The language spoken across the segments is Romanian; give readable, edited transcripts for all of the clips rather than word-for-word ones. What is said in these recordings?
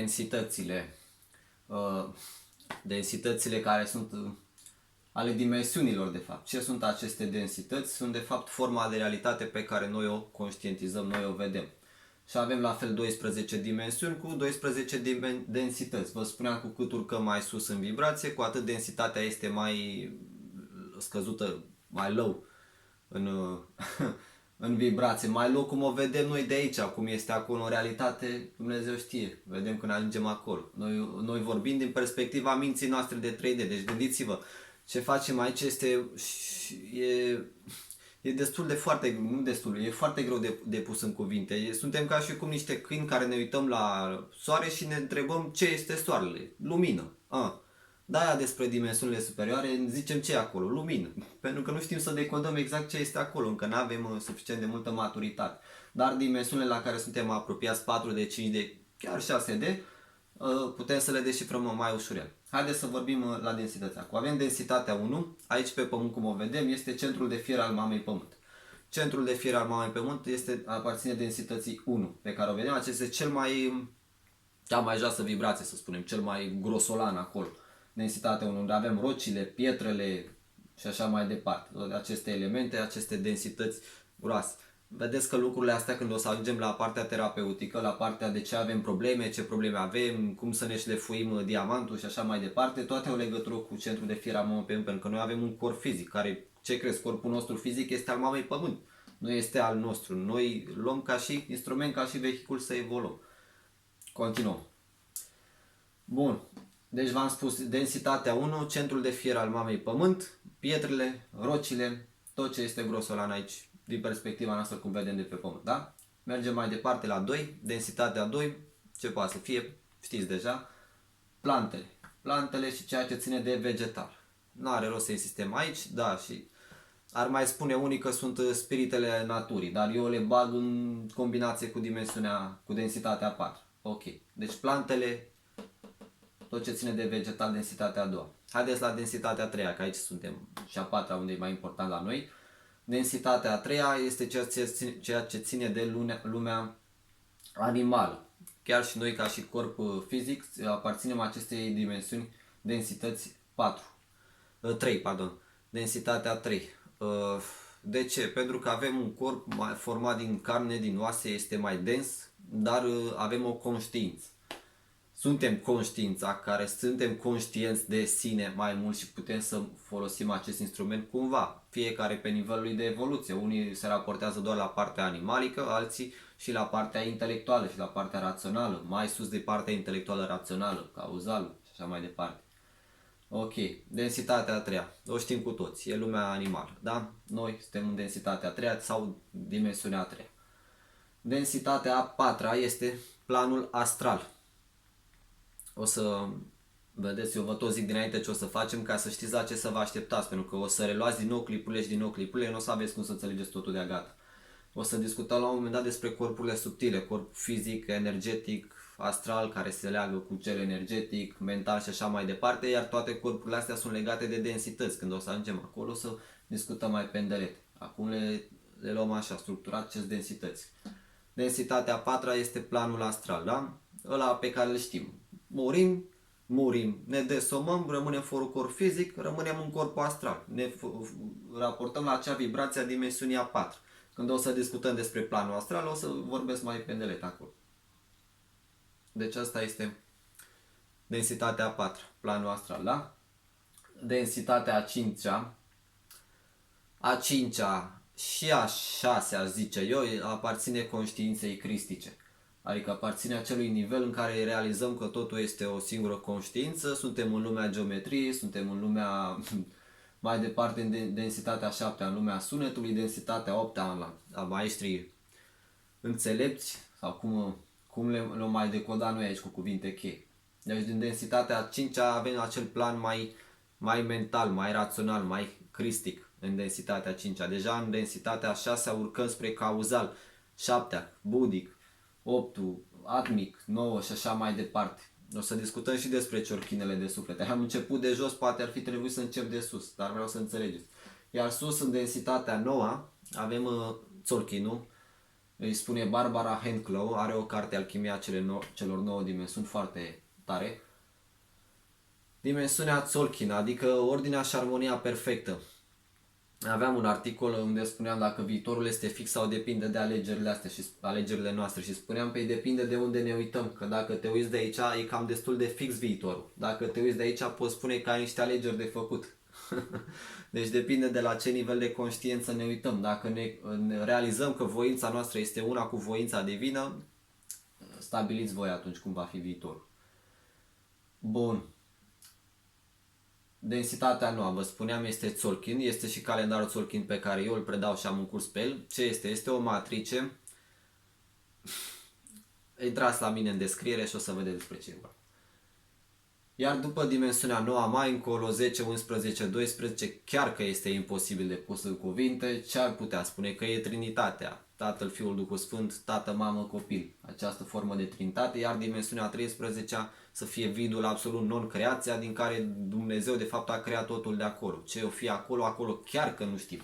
densitățile. Densitățile care sunt ale dimensiunilor, de fapt. Ce sunt aceste densități? Sunt, de fapt, forma de realitate pe care noi o conștientizăm, noi o vedem. Și avem la fel 12 dimensiuni cu 12 densități. Vă spuneam, cu cât urcăm mai sus în vibrație, cu atât densitatea este mai scăzută, mai low în, în vibrație. Mai low cum o vedem noi de aici, cum este acolo în realitate, Dumnezeu știe. Vedem când ajungem acolo. Noi vorbim din perspectiva minții noastre de 3D. Deci gândiți-vă, ce facem aici e destul de e foarte greu de pus în cuvinte. Suntem ca și cum niște câini care ne uităm la soare și ne întrebăm ce este soarele. Lumină. De-aia despre dimensiunile superioare zicem ce e acolo. Lumină. Pentru că nu știm să decodăm exact ce este acolo. Încă nu avem suficient de multă maturitate. Dar dimensiunile la care suntem apropiați, 4D, 5D, chiar 6D, putem să le deșifrăm mai ușurel. Haideți să vorbim la densități acum. Avem densitatea 1, aici pe Pământ, cum o vedem, este centrul de fier al Mamei Pământ. Centrul de fier al Mamei Pământ aparține densității 1, pe care o vedem. Acesta este cea mai joasă vibrație, să spunem, cel mai grosolan acolo. Densitatea 1, unde avem rocile, pietrele și așa mai departe. Aceste elemente, aceste densități groase. Vedeți că lucrurile astea, când o să ajungem la partea terapeutică, la partea de ce avem probleme, ce probleme avem, cum să ne șlefuim diamantul și așa mai departe, toate au legătură cu centrul de fier al Mamei Pământ, pentru că noi avem un corp fizic, care, ce crezi, corpul nostru fizic este al Mamei Pământ, nu este al nostru. Noi luăm ca și instrument, ca și vehicul să evoluăm. Continuăm. Bun. Deci v-am spus, densitatea 1, centrul de fier al Mamei Pământ, pietrele, rocile, tot ce este grosolan aici, din perspectiva noastră, cum vedem de pe Pământ, da? Mergem mai departe la 2, densitatea 2, ce poate să fie, știți deja, plantele. Plantele și ceea ce ține de vegetal. Nu are rost să insistăm aici, da, și ar mai spune unii că sunt spiritele naturii, dar eu le bag în combinație cu dimensiunea, cu densitatea 4. Ok, deci plantele, tot ce ține de vegetal, densitatea a doua. Haideți la densitatea a treia, că aici suntem, și a patra, unde e mai important la noi. Densitatea a treia este ceea ce ține de lumea animală. Chiar și noi, ca și corp fizic, aparținem acestei dimensiuni, densități 3, pardon. Densitatea 3. De ce? Pentru că avem un corp format din carne, din oase, este mai dens, dar avem o conștiință. Suntem conștiința care suntem conștienți de sine mai mult și putem să folosim acest instrument cumva, fiecare pe nivelul lui de evoluție. Unii se raportează doar la partea animalică, alții și la partea intelectuală și la partea rațională, mai sus de partea intelectuală rațională, cauzală și așa mai departe. Ok, densitatea a treia, o știm cu toți, e lumea animală, da? Noi suntem în densitatea a treia sau dimensiunea a treia. Densitatea a patra este planul astral. O să vedeți, eu vă tot zic dinainte ce o să facem ca să știți la ce să vă așteptați, pentru că o să reluați din nou clipurile și din nou clipurile, nu o să aveți cum să înțelegeți totul de gata. O să discutăm la un moment dat despre corpurile subtile, corp fizic, energetic, astral, care se leagă cu cel energetic, mental și așa mai departe, iar toate corpurile astea sunt legate de densități. Când o să ajungem acolo, o să discutăm mai pe îndelete. Acum le luăm așa, structurat, ce densități. Densitatea a patra este planul astral, da? Ăla pe care îl știm. Murim, ne desomăm, rămânem fără corp fizic, rămânem în corpul astral. Ne raportăm la acea vibrație a dimensiunii a 4. Când o să discutăm despre planul astral, o să vorbesc mai pendelet acolo. Deci asta este densitatea a 4, planul astral, da? Densitatea a 5-a, a 5-a și a 6-a, zice eu, aparține conștiinței cristice. Adică aparține acelui nivel în care realizăm că totul este o singură conștiință, suntem în lumea geometriei, suntem în lumea, mai departe în densitatea 7-a, în lumea sunetului, densitatea 8-a a maestrii înțelepți, sau cum le mai decoda noi aici cu cuvinte cheie. Deci din densitatea 5-a avem acel plan mai mental, mai rațional, mai cristic în densitatea 5-a. Deja în densitatea 6-a urcăm spre cauzal, 7-a, budic, 8-ul, atmic, 9 și așa mai departe. O să discutăm și despre ciorchinele de suflet. Am început de jos, poate ar fi trebuit să încep de sus, dar vreau să înțelegeți. Iar sus, în densitatea 9, avem țorchinul, îi spune Barbara Handclough, are o carte Alchimia celor 9 dimensiuni foarte tare. Dimensiunea Tzolk'in, adică ordinea și armonia perfectă. Aveam un articol unde spuneam dacă viitorul este fix sau depinde de alegerile astea și alegerile noastre și spuneam că depinde de unde ne uităm, că dacă te uiți de aici e cam destul de fix viitorul. Dacă te uiți de aici poți spune că ai niște alegeri de făcut. Deci depinde de la ce nivel de conștiință ne uităm. Dacă ne realizăm că voința noastră este una cu voința divină, stabiliți voi atunci cum va fi viitorul. Bun. Densitatea noua, vă spuneam, este Tzolk'in, este și calendarul Tzolk'in pe care eu îl predau și am un curs pe el. Ce este? Este o matrice. Intrați la mine în descriere și o să vedeți despre ce e vorba. Iar după dimensiunea noua, mai încolo, 10, 11, 12, chiar că este imposibil de pus în cuvinte, ce ar putea spune? Că e Trinitatea, Tatăl, Fiul, Duhul Sfânt, Tată, Mamă, Copil, această formă de Trinitate, iar dimensiunea 13 să fie vidul absolut non-creația, din care Dumnezeu de fapt a creat totul de acolo. Ce o fi acolo, acolo chiar că nu știm.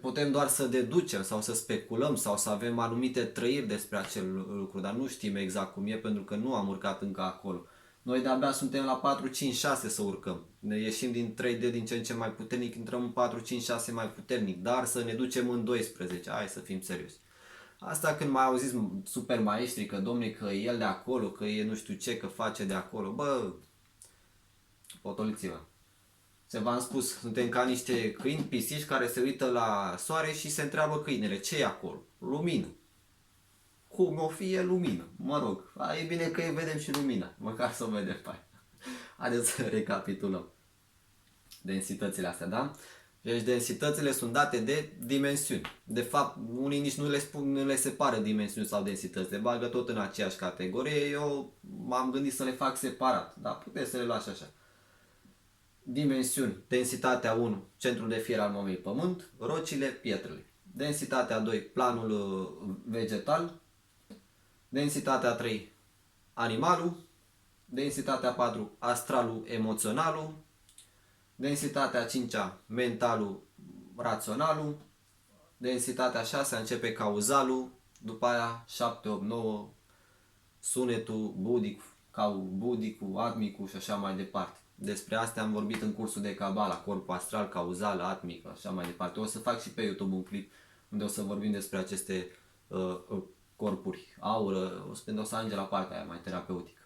Putem doar să deducem sau să speculăm sau să avem anumite trăiri despre acel lucru, dar nu știm exact cum e pentru că nu am urcat încă acolo. Noi de-abia suntem la 4, 5, 6 să urcăm. Ne ieșim din 3D din ce în ce mai puternic, intrăm în 4, 5, 6 mai puternic, dar să ne ducem în 12. Hai să fim serioși. Asta când mai auziți super maestri că domne că e el de acolo, că e nu știu ce, că face de acolo, bă, potoliți-vă. Se v-am spus, suntem ca niște câini pisici care se uită la soare și se întreabă câinele, ce e acolo? Lumină. Cum o fie lumină? Mă rog, e bine că vedem și lumina, măcar să o vedem pe aia. Haideți să recapitulăm densitățile astea, da? Deci densitățile sunt date de dimensiuni. De fapt, unii nici nu le separă dimensiuni sau densități, le bagă tot în aceeași categorie. Eu m-am gândit să le fac separat, dar puteți să le luați așa. Dimensiuni, densitatea 1, centrul de fier al momei pământ, rocile, pietrele. Densitatea 2, planul vegetal. Densitatea 3, animalul. Densitatea 4, astralul, emoționalul. Densitatea 5, mentalul, raționalul. Densitatea 6 începe cauzalul. După aia 7, 8, 9, sunetul, budicul, atmicul și așa mai departe. Despre astea am vorbit în cursul de Cabala, corpul astral, cauzal, atmic, așa mai departe. O să fac și pe YouTube un clip unde o să vorbim despre aceste corpuri, aură, o să ajungem la partea aia mai terapeutică.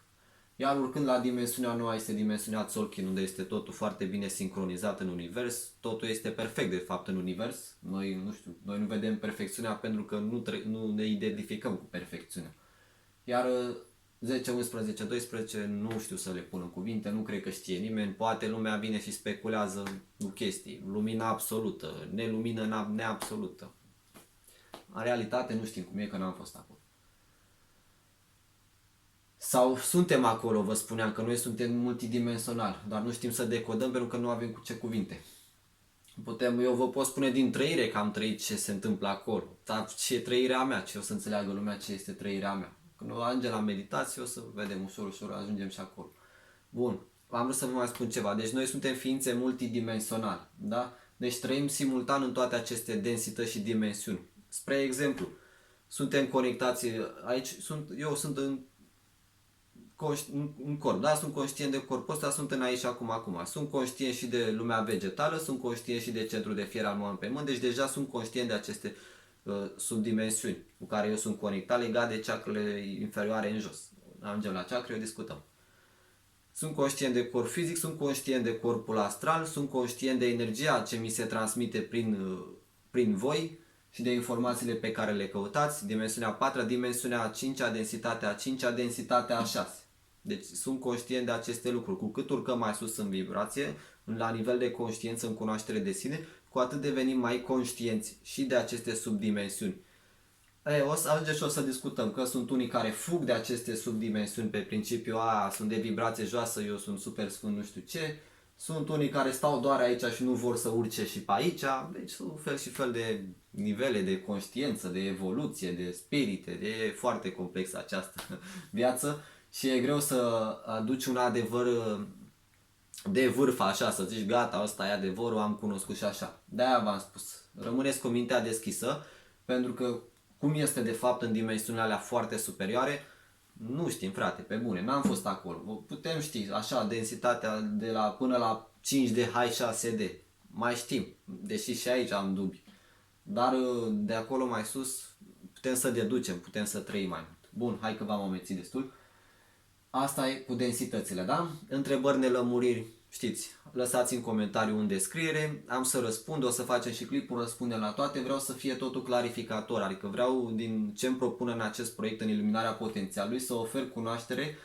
Iar urcând la dimensiunea nouă este dimensiunea Tzolk'in, unde este totul foarte bine sincronizat în univers, totul este perfect de fapt în univers. Noi nu vedem perfecțiunea pentru că nu ne identificăm cu perfecțiunea. Iar 10, 11, 12 nu știu să le pun în cuvinte, nu cred că știe nimeni, poate lumea vine și speculează cu chestii, lumina absolută, nelumină neabsolută. În realitate nu știm cum e că n-am fost acolo. Sau suntem acolo, vă spuneam că noi suntem multidimensionali, dar nu știm să decodăm pentru că nu avem cu ce cuvinte. Eu vă pot spune din trăire că am trăit ce se întâmplă acolo, dar ce e trăirea mea, ce o să înțeleagă lumea ce este trăirea mea. Când o ajungem la meditație o să vedem ușor, ajungem și acolo. Bun, am vrut să vă mai spun ceva, deci noi suntem ființe multidimensionale, da? Deci trăim simultan în toate aceste densități și dimensiuni. Spre exemplu, suntem conectați, aici eu sunt în corp, da? Sunt conștient de corpul ăsta, sunt în aici și acum. Sunt conștient și de lumea vegetală, sunt conștient și de centrul de fier al meu pe pământ, deci deja sunt conștient de aceste subdimensiuni cu care eu sunt conectat legat de chakrele inferioare în jos. Ajungem la chakre, o discutăm. Sunt conștient de corp fizic, sunt conștient de corpul astral, sunt conștient de energia ce mi se transmite prin voi și de informațiile pe care le căutați. Dimensiunea 4, dimensiunea 5, densitatea 5, densitatea 6. Deci sunt conștient de aceste lucruri. Cu cât urcăm mai sus în vibrație, la nivel de conștiință, în cunoaștere de sine, cu atât devenim mai conștienți și de aceste subdimensiuni. O să ajungem și o să discutăm că sunt unii care fug de aceste subdimensiuni pe principiu sunt de vibrație joasă, eu sunt super sfânt, nu știu ce. Sunt unii care stau doar aici și nu vor să urce și pe aici. Deci sunt fel și fel de nivele de conștiință, de evoluție, de spirite. E foarte complexă această viață și e greu să aduci un adevăr de vârf așa, să zici gata, ăsta e adevărul, am cunoscut și așa. De-aia v-am spus, rămâneți cu mintea deschisă, pentru că cum este de fapt în dimensiunile alea foarte superioare, nu știm, frate, pe bune, n-am fost acolo. Putem ști, așa, densitatea de la până la 5D, High 6D, mai știm, deși și aici am dubii. Dar de acolo mai sus putem să deducem, putem să trăim mai mult. Bun, hai că v-am amețit destul. Asta e cu densitățile, da? Întrebări, nelămuriri, știți, lăsați în comentariu în descriere, am să răspund, o să facem și clipul, răspundem la toate, vreau să fie totul clarificator, adică vreau din ce îmi propun în acest proiect, în iluminarea potențialului, să ofer cunoaștere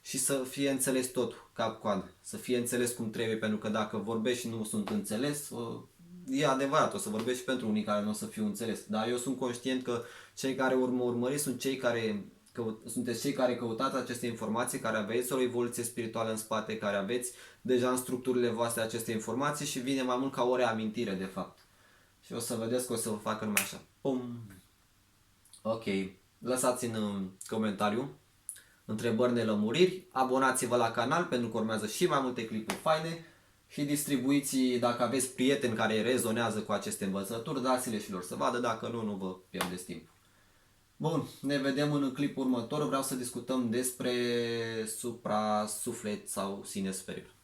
și să fie înțeles tot cap-coadă, să fie înțeles cum trebuie, pentru că dacă vorbești și nu sunt înțeles, e adevărat, o să vorbesc și pentru unii care nu o să fiu înțeles, dar eu sunt conștient că cei care urmăriți sunt cei care sunteți cei care căutați aceste informații, care aveți o evoluție spirituală în spate, care aveți deja în structurile voastre aceste informații și vine mai mult ca o reamintire de fapt. Și o să vedeți că o să vă facă numai așa. Pum! Ok. Lăsați în comentariu întrebări, nelămuriri, abonați-vă la canal pentru că urmează și mai multe clipuri faine și distribuiți, dacă aveți prieteni care rezonează cu aceste învățături, dați-le și lor să vadă, dacă nu, nu vă pierdeți timp. Bun, ne vedem în clipul următor. Vreau să discutăm despre supra-suflet sau sine superior.